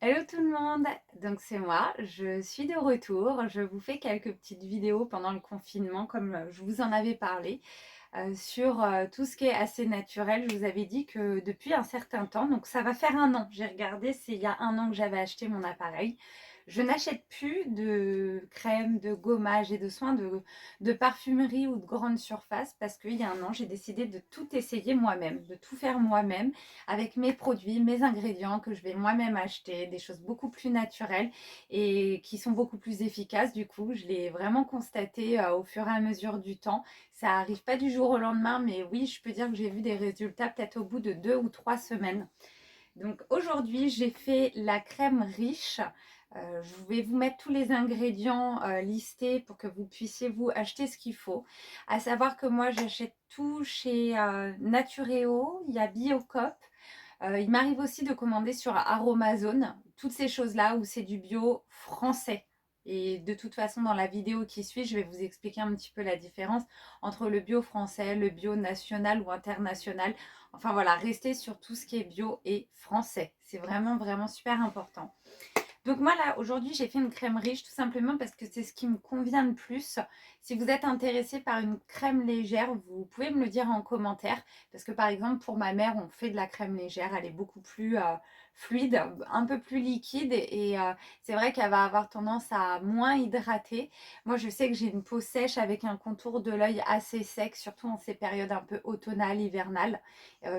Hello tout le monde, donc c'est moi, je suis de retour, je vous fais quelques petites vidéos pendant le confinement comme je vous en avais parlé sur tout ce qui est assez naturel. Je vous avais dit que depuis un certain temps, donc ça va faire un an, j'ai regardé, c'est il y a un an que j'avais acheté mon appareil. Je n'achète plus de crème, de gommage et de soins de parfumerie ou de grande surface parce qu'il y a un an, j'ai décidé de tout essayer moi-même, de tout faire moi-même avec mes produits, mes ingrédients que je vais moi-même acheter, des choses beaucoup plus naturelles et qui sont beaucoup plus efficaces. Du coup, je l'ai vraiment constaté au fur et à mesure du temps. Ça arrive pas du jour au lendemain, mais oui, je peux dire que j'ai vu des résultats peut-être au bout de 2 ou 3 semaines. Donc aujourd'hui, j'ai fait la crème riche. Je vais vous mettre tous les ingrédients listés pour que vous puissiez vous acheter ce qu'il faut. À savoir que moi, j'achète tout chez Natureo, il y a Biocop. Il m'arrive aussi de commander sur Aromazone, toutes ces choses-là où c'est du bio français. Et de toute façon, dans la vidéo qui suit, je vais vous expliquer un petit peu la différence entre le bio français, le bio national ou international. Enfin voilà, restez sur tout ce qui est bio et français. C'est vraiment, vraiment super important. Donc moi là aujourd'hui j'ai fait une crème riche tout simplement parce que c'est ce qui me convient le plus. Si vous êtes intéressé par une crème légère, vous pouvez me le dire en commentaire parce que par exemple pour ma mère on fait de la crème légère, elle est beaucoup plus fluide, un peu plus liquide et c'est vrai qu'elle va avoir tendance à moins hydrater. Moi je sais que j'ai une peau sèche avec un contour de l'œil assez sec, surtout en ces périodes un peu automnales, hivernales.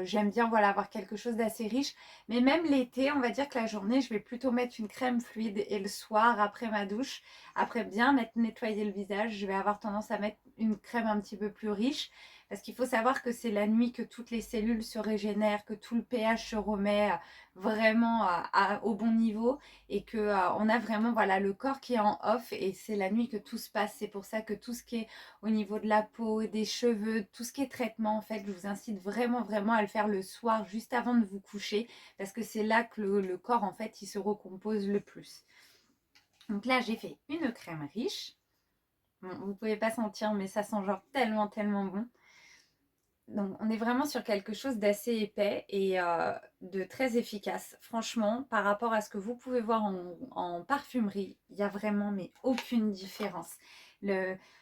J'aime bien voilà avoir quelque chose d'assez riche. Mais même l'été, on va dire que la journée, je vais plutôt mettre une crème fluide et le soir, après ma douche, après bien m'être nettoyé le visage, je vais avoir tendance à mettre une crème un petit peu plus riche. Parce qu'il faut savoir que c'est la nuit que toutes les cellules se régénèrent, que tout le pH se remet vraiment au bon niveau et que on a vraiment voilà le corps qui est en off et c'est la nuit que tout se passe. C'est pour ça que tout ce qui est au niveau de la peau, des cheveux, tout ce qui est traitement, en fait, je vous incite vraiment, vraiment à le faire le soir, juste avant de vous coucher parce que c'est là que le corps en fait il se recompose le plus. Donc là j'ai fait une crème riche. Bon, vous ne pouvez pas sentir mais ça sent genre tellement tellement bon. Donc on est vraiment sur quelque chose d'assez épais et de très efficace. Franchement, par rapport à ce que vous pouvez voir en parfumerie, il n'y a vraiment mais aucune différence.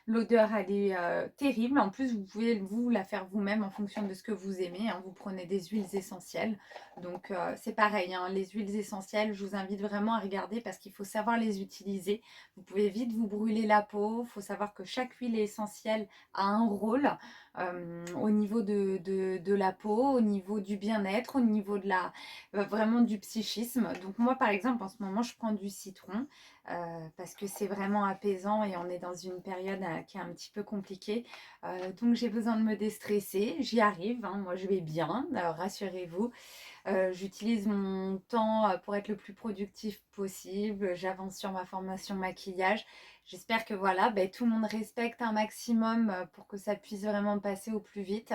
L'odeur elle est terrible. En plus vous pouvez vous la faire vous-même en fonction de ce que vous aimez, hein. Vous prenez des huiles essentielles. Donc c'est pareil, hein. Les huiles essentielles, je vous invite vraiment à regarder parce qu'il faut savoir les utiliser. Vous pouvez vite vous brûler la peau. Il faut savoir que chaque huile essentielle a un rôle au niveau de la peau, au niveau du bien-être, au niveau de la vraiment du psychisme. Donc moi par exemple en ce moment je prends du citron parce que c'est vraiment apaisant et on est dans une période qui est un petit peu compliquée. Donc j'ai besoin de me déstresser, j'y arrive, hein, moi je vais bien, rassurez-vous. J'utilise mon temps pour être le plus productif possible. J'avance sur ma formation maquillage. J'espère que voilà, ben, tout le monde respecte un maximum pour que ça puisse vraiment passer au plus vite.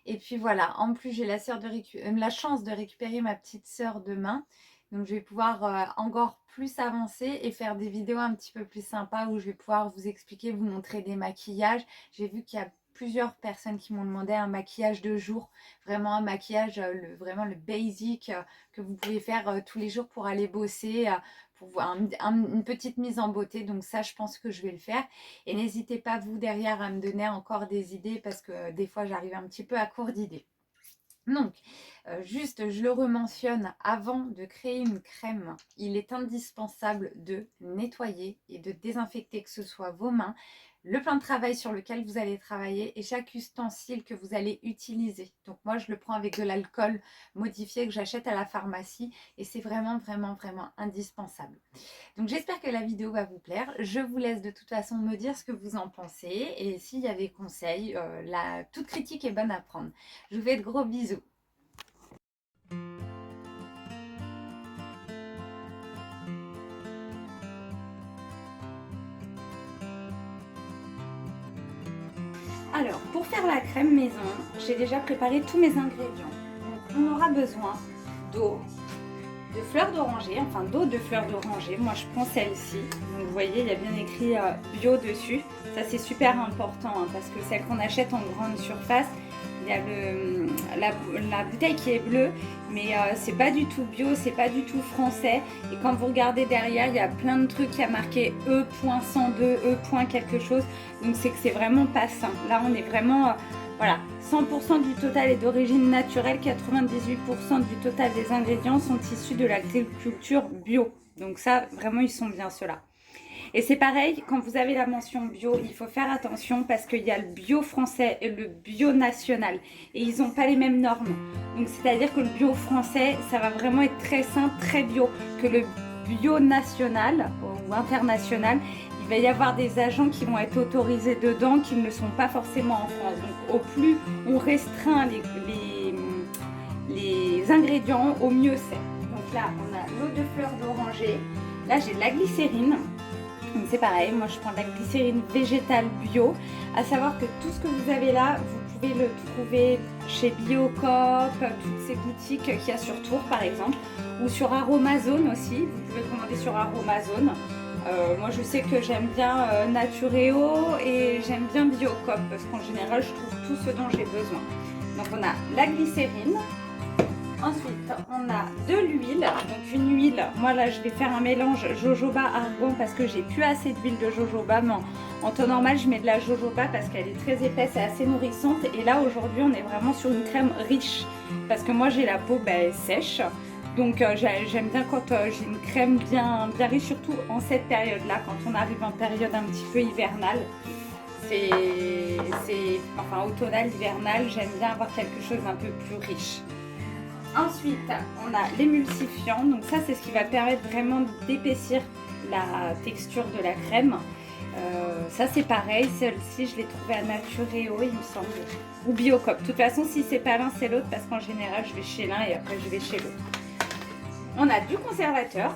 Et puis voilà, en plus j'ai la chance de récupérer ma petite sœur demain. Donc je vais pouvoir encore plus avancer et faire des vidéos un petit peu plus sympas où je vais pouvoir vous expliquer, vous montrer des maquillages. J'ai vu qu'il y a plusieurs personnes qui m'ont demandé un maquillage de jour, vraiment un maquillage, vraiment le basic que vous pouvez faire tous les jours pour aller bosser, pour voir une petite mise en beauté. Donc ça, je pense que je vais le faire. Et n'hésitez pas, vous, derrière, à me donner encore des idées parce que des fois, j'arrive un petit peu à court d'idées. Donc, juste, je le rementionne, avant de créer une crème, il est indispensable de nettoyer et de désinfecter, que ce soit vos mains, le plan de travail sur lequel vous allez travailler et chaque ustensile que vous allez utiliser. Donc moi, je le prends avec de l'alcool modifié que j'achète à la pharmacie et c'est vraiment, vraiment, vraiment indispensable. Donc j'espère que la vidéo va vous plaire. Je vous laisse de toute façon me dire ce que vous en pensez et s'il y a des conseils, toute critique est bonne à prendre. Je vous fais de gros bisous. Alors, pour faire la crème maison, j'ai déjà préparé tous mes ingrédients. Donc, on aura besoin d'eau, de fleurs d'oranger, enfin d'eau de fleurs d'oranger. Moi, je prends celle-ci. Donc, vous voyez, il y a bien écrit bio dessus. Ça, c'est super important hein, parce que celle qu'on achète en grande surface, il y a la bouteille qui est bleue, mais c'est pas du tout bio, c'est pas du tout français. Et quand vous regardez derrière, il y a plein de trucs qui a marqué E.102, E. quelque chose. Donc c'est que c'est vraiment pas sain. Là, on est vraiment, voilà, 100% du total est d'origine naturelle, 98% du total des ingrédients sont issus de l'agriculture bio. Donc ça, vraiment, ils sont bien ceux-là. Et c'est pareil, quand vous avez la mention bio, il faut faire attention parce qu'il y a le bio français et le bio national. Et ils n'ont pas les mêmes normes. Donc c'est-à-dire que le bio français, ça va vraiment être très sain, très bio. Que le bio national ou international, il va y avoir des agents qui vont être autorisés dedans qui ne sont pas forcément en France. Donc au plus on restreint les ingrédients, au mieux c'est. Donc là, on a l'eau de fleur d'oranger. Là, j'ai de la glycérine. C'est pareil, moi je prends de la glycérine végétale bio. À savoir que tout ce que vous avez là, vous pouvez le trouver chez Biocop, toutes ces boutiques qu'il y a sur Tours par exemple, ou sur Aromazone aussi. Vous pouvez commander sur Aromazone. Moi je sais que j'aime bien Natureo et j'aime bien Biocop parce qu'en général je trouve tout ce dont j'ai besoin. Donc on a la glycérine. Ensuite, on a de l'huile, donc une huile, moi là je vais faire un mélange jojoba argan parce que j'ai plus assez d'huile de jojoba, mais en temps normal je mets de la jojoba parce qu'elle est très épaisse et assez nourrissante. Et là aujourd'hui on est vraiment sur une crème riche parce que moi j'ai la peau sèche, donc j'aime bien quand j'ai une crème bien riche, surtout en cette période-là, quand on arrive en période un petit peu hivernale. Enfin automnale, hivernale, j'aime bien avoir quelque chose un peu plus riche. Ensuite, on a l'émulsifiant, donc ça c'est ce qui va permettre vraiment d'épaissir la texture de la crème. Ça c'est pareil, celle-ci je l'ai trouvée à Natureo il me semble, ou Biocop. De toute façon si c'est pas l'un c'est l'autre parce qu'en général je vais chez l'un et après je vais chez l'autre. On a du conservateur,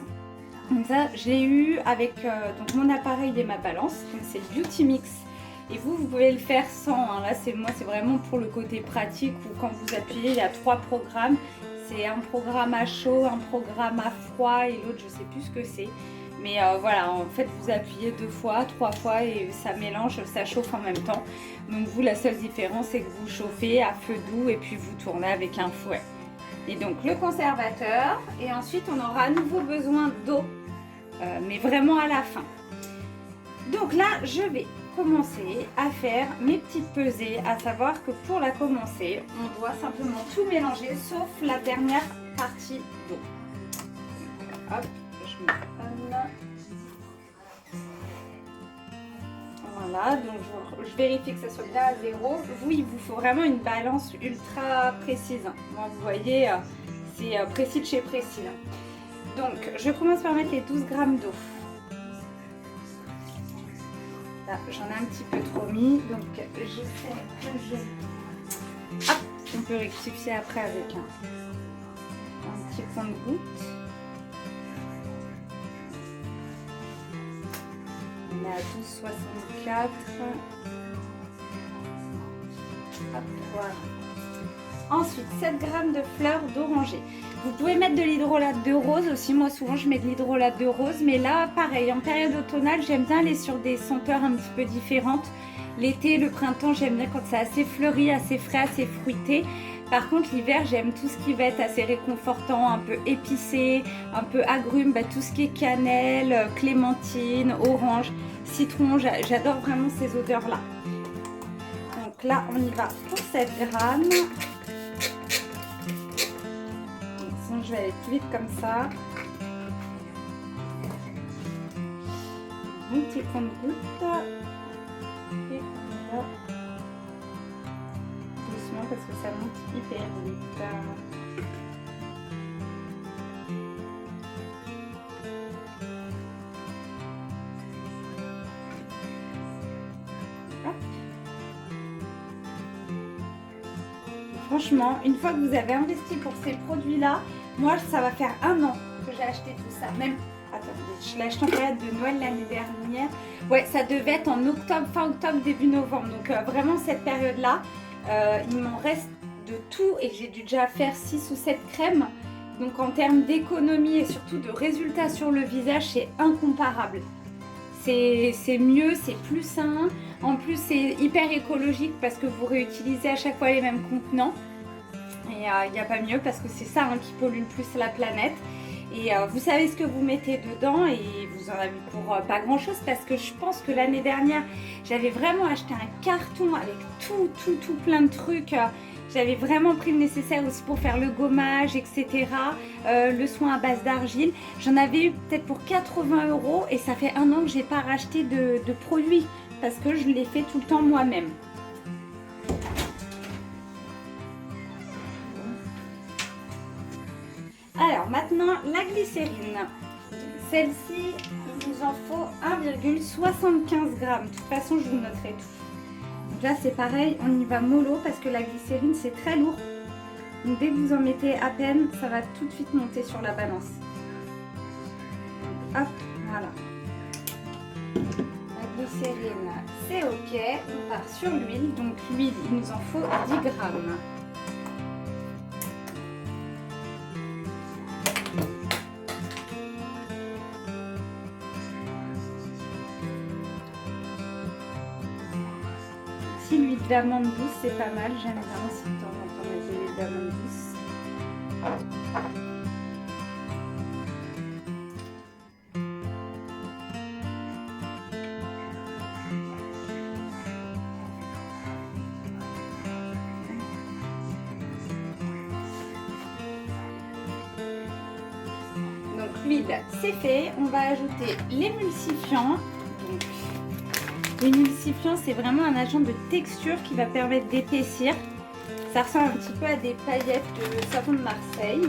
donc ça je l'ai eu avec donc mon appareil et ma balance, donc c'est Beauty Mix. Et vous pouvez le faire sans, hein. Là c'est vraiment pour le côté pratique où quand vous appuyez il y a 3 programmes. C'est un programme à chaud, un programme à froid et l'autre je sais plus ce que c'est. Mais voilà, en fait vous appuyez 2 fois, 3 fois et ça mélange, ça chauffe en même temps. Donc vous la seule différence c'est que vous chauffez à feu doux et puis vous tournez avec un fouet. Et donc le conservateur et ensuite on aura à nouveau besoin d'eau, mais vraiment à la fin. Donc là je vais commencer à faire mes petites pesées, à savoir que pour la commencer, on doit simplement tout mélanger sauf la dernière partie d'eau. Hop, je me donne. Voilà, donc je vérifie que ça soit bien à 0. Vous, il vous faut vraiment une balance ultra précise. Bon, vous voyez, c'est précis de chez précis. Donc, je commence par mettre les 12 grammes d'eau. J'en ai un petit peu trop mis, donc j'essaie que je... Hop, on peut rectifier après avec un petit point de goutte. On est à 12,64. Hop, voilà. Ensuite, 7 g de fleurs d'oranger. Vous pouvez mettre de l'hydrolat de rose aussi. Moi, souvent, je mets de l'hydrolat de rose. Mais là, pareil, en période automnale, j'aime bien aller sur des senteurs un petit peu différentes. L'été, le printemps, j'aime bien quand c'est assez fleuri, assez frais, assez fruité. Par contre, l'hiver, j'aime tout ce qui va être assez réconfortant, un peu épicé, un peu agrume, tout ce qui est cannelle, clémentine, orange, citron. J'adore vraiment ces odeurs-là. Donc là, on y va pour 7 grammes. Je vais aller plus vite comme ça. Un petit point de goutte. Et on va doucement parce que ça monte hyper vite. Franchement, une fois que vous avez investi pour ces produits-là, moi, ça va faire 1 an que j'ai acheté tout ça. Même, attendez, je l'ai acheté en période de Noël l'année dernière. Ouais, ça devait être en octobre, fin octobre, début novembre. Donc, vraiment, cette période-là, il m'en reste de tout et j'ai dû déjà faire 6 ou 7 crèmes. Donc, en termes d'économie et surtout de résultats sur le visage, c'est incomparable. C'est mieux, c'est plus sain. En plus, c'est hyper écologique parce que vous réutilisez à chaque fois les mêmes contenants. Et il n'y a pas mieux parce que c'est ça qui pollue le plus la planète. Et vous savez ce que vous mettez dedans et vous en avez pour pas grand chose parce que je pense que l'année dernière, j'avais vraiment acheté un carton avec tout plein de trucs. J'avais vraiment pris le nécessaire aussi pour faire le gommage, etc. Le soin à base d'argile. J'en avais eu peut-être pour 80 € et ça fait 1 an que j'ai pas racheté de produits parce que je l'ai fait tout le temps moi-même. Alors maintenant, la glycérine. Celle-ci, il nous en faut 1,75 g. De toute façon, je vous noterai tout. Donc là, c'est pareil, on y va mollo parce que la glycérine, c'est très lourd. Donc dès que vous en mettez à peine, ça va tout de suite monter sur la balance. Donc, hop, voilà. La glycérine, c'est ok. On part sur l'huile. Donc l'huile, il nous en faut 10 g. L'huile d'amande douce, c'est pas mal, j'aime bien aussi de temps en temps mettre de l'huile d'amande douce. Donc l'huile, c'est fait. On va ajouter l'émulsifiant. L'émulsifiant, c'est vraiment un agent de texture qui va permettre d'épaissir. Ça ressemble un petit peu à des paillettes de savon de Marseille.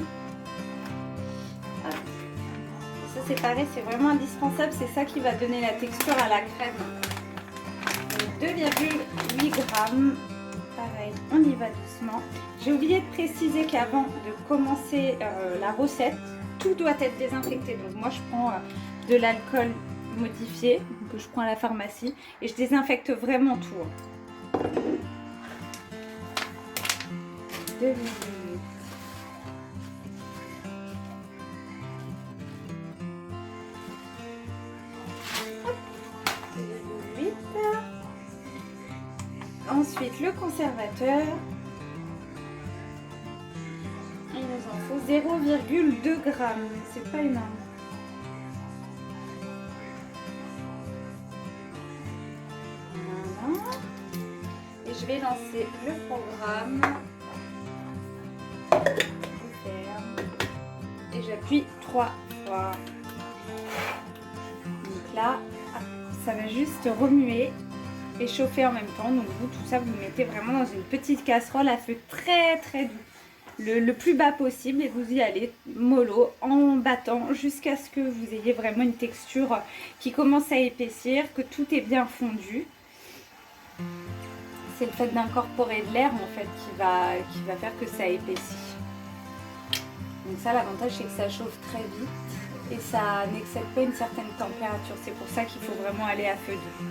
Ça, c'est pareil, c'est vraiment indispensable. C'est ça qui va donner la texture à la crème. 2,8 g. Pareil, on y va doucement. J'ai oublié de préciser qu'avant de commencer la recette, tout doit être désinfecté. Donc moi, je prends de l'alcool modifié que je prends à la pharmacie et je désinfecte vraiment tout. 2,8. Ensuite le conservateur, il nous en faut 0,2 g, c'est pas énorme. Je vais lancer le programme. Et j'appuie 3 fois. Donc là, ça va juste remuer et chauffer en même temps. Donc vous, tout ça, vous le mettez vraiment dans une petite casserole à feu très doux. Le plus bas possible et vous y allez mollo en battant jusqu'à ce que vous ayez vraiment une texture qui commence à épaissir, que tout est bien fondu. C'est le fait d'incorporer de l'air en fait qui va faire que ça épaissit. Donc ça, l'avantage c'est que ça chauffe très vite et ça n'excède pas une certaine température. C'est pour ça qu'il faut vraiment aller à feu doux.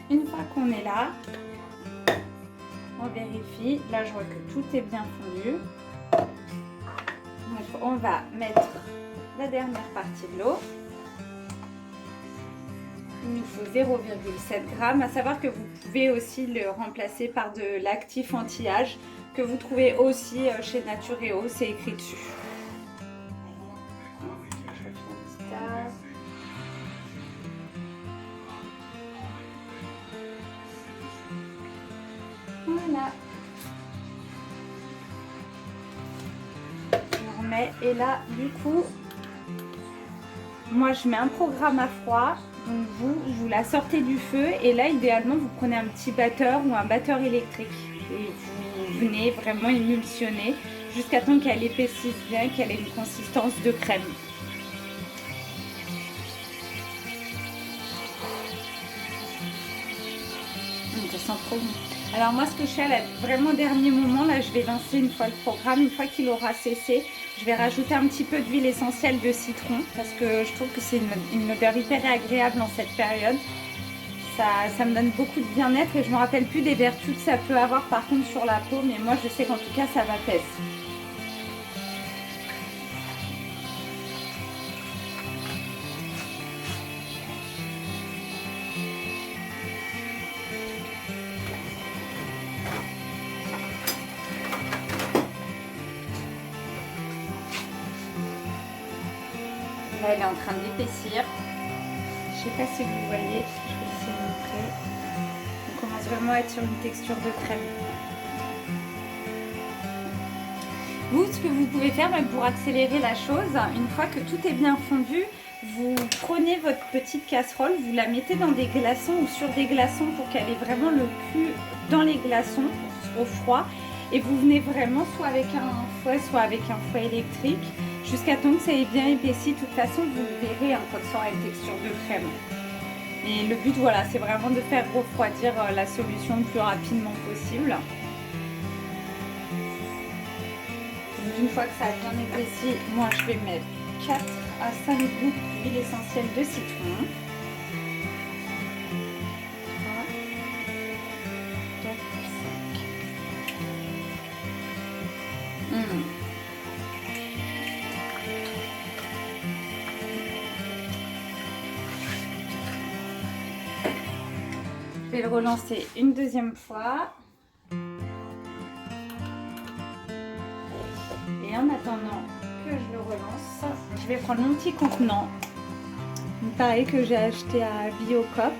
Une fois qu'on est là, on vérifie. Là, je vois que tout est bien fondu. Donc, on va mettre la dernière partie de l'eau. Il nous faut 0,7 g. À savoir que vous pouvez aussi le remplacer par de l'actif anti-âge que vous trouvez aussi chez Natureo. C'est écrit dessus. Voilà. On remet et là du coup moi je mets un programme à froid, donc vous la sortez du feu et là idéalement vous prenez un petit batteur ou un batteur électrique et vous venez vraiment émulsionner jusqu'à temps qu'elle épaississe bien, qu'elle ait une consistance de crème. Donc ça sent trop bon. Alors moi, ce que je fais vraiment au dernier moment, là, je vais lancer une fois le programme, une fois qu'il aura cessé, je vais rajouter un petit peu d'huile essentielle de citron parce que je trouve que c'est une odeur hyper agréable en cette période. Ça me donne beaucoup de bien-être et je me rappelle plus des vertus que ça peut avoir par contre sur la peau, mais moi je sais qu'en tout cas ça m'apaise. Là, elle est en train d'épaissir. Je sais pas si vous voyez, je vais essayer de montrer. On commence vraiment à être sur une texture de crème. Vous, ce que vous pouvez faire même pour accélérer la chose, une fois que tout est bien fondu, vous prenez votre petite casserole, vous la mettez dans des glaçons ou sur des glaçons pour qu'elle ait vraiment le cul dans les glaçons au froid. Et vous venez vraiment soit avec un fouet, soit avec un fouet électrique, jusqu'à temps que ça ait bien épaissi. De toute façon, vous le verrez quand ça aura une texture de crème. Et le but, voilà, c'est vraiment de faire refroidir la solution le plus rapidement possible. Donc, une fois que ça a bien épaissi, moi je vais mettre 4 à 5 gouttes d'huile essentielle de citron. 3, 4, 5. Je vais le relancer une deuxième fois. Et en attendant que je le relance, je vais prendre mon petit contenant. Pareil que j'ai acheté à Biocop.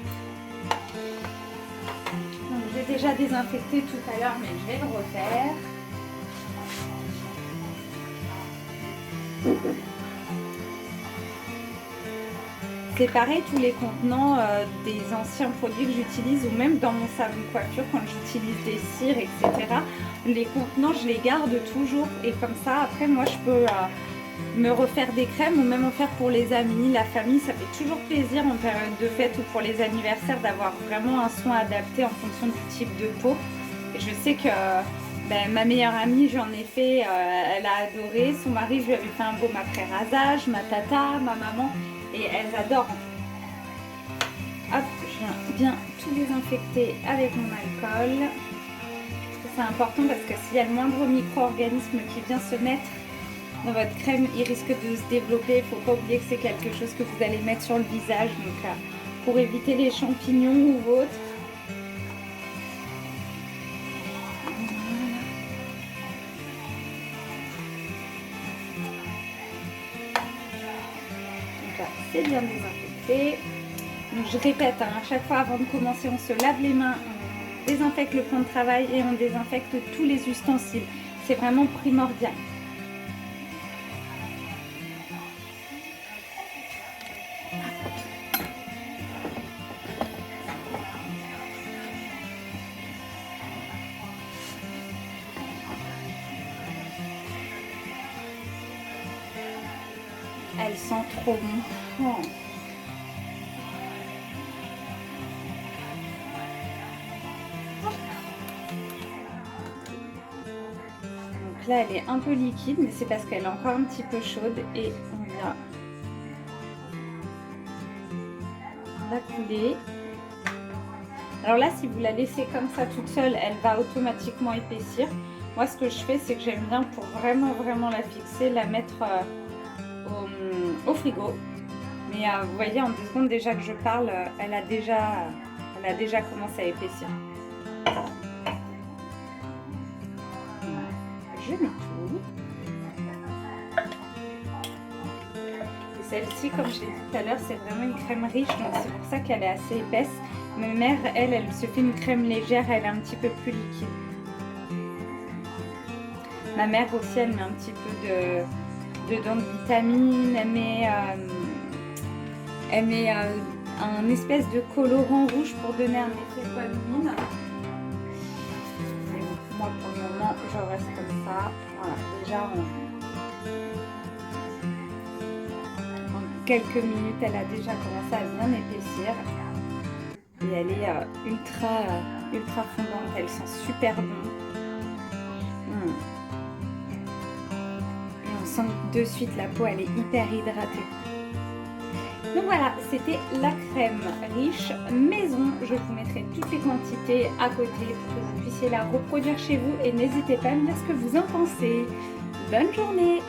Donc j'ai déjà désinfecté tout à l'heure, mais je vais le refaire. C'est pareil, tous les contenants des anciens produits que j'utilise ou même dans mon savon de coiffure quand j'utilise des cires, etc. Les contenants, je les garde toujours et comme ça, après, moi, je peux me refaire des crèmes ou même en faire pour les amis, la famille. Ça fait toujours plaisir en période de fête ou pour les anniversaires d'avoir vraiment un soin adapté en fonction du type de peau. Et je sais que ma meilleure amie, j'en ai fait, elle a adoré. Son mari, je lui avais fait un baume après rasage, ma tata, ma maman. Et elles adorent. Hop, je viens bien tout désinfecter avec mon alcool. C'est important parce que s'il y a le moindre micro-organisme qui vient se mettre dans votre crème, il risque de se développer. Il ne faut pas oublier que c'est quelque chose que vous allez mettre sur le visage. Donc pour éviter les champignons ou autres. C'est bien désinfecté. Donc je répète, à chaque fois avant de commencer, on se lave les mains, on désinfecte le plan de travail et on désinfecte tous les ustensiles. C'est vraiment primordial. Elle sent trop bon. Oh. Donc là, elle est un peu liquide, mais c'est parce qu'elle est encore un petit peu chaude et on va couler. Alors là, si vous la laissez comme ça toute seule, elle va automatiquement épaissir. Moi, ce que je fais, c'est que j'aime bien pour vraiment la fixer, la mettre au frigo. Mais vous voyez, en 2 secondes déjà que je parle, elle a déjà commencé à épaissir. Je mets tout. Et celle-ci, comme je l'ai dit tout à l'heure, c'est vraiment une crème riche, donc c'est pour ça qu'elle est assez épaisse. Ma mère, elle se fait une crème légère, elle est un petit peu plus liquide. Ma mère aussi, elle met un petit peu dedans de vitamines, elle met un espèce de colorant rouge pour donner un effet bonne mine. Moi, pour le moment, je reste comme ça. Voilà, déjà, en quelques minutes, elle a déjà commencé à bien épaissir. Et elle est ultra ultra fondantes, elles sont super bonnes. Et on sent que de suite la peau elle est hyper hydratée. Donc voilà, c'était la crème riche maison. Je vous mettrai toutes les quantités à côté pour que vous puissiez la reproduire chez vous et n'hésitez pas à me dire ce que vous en pensez. Bonne journée!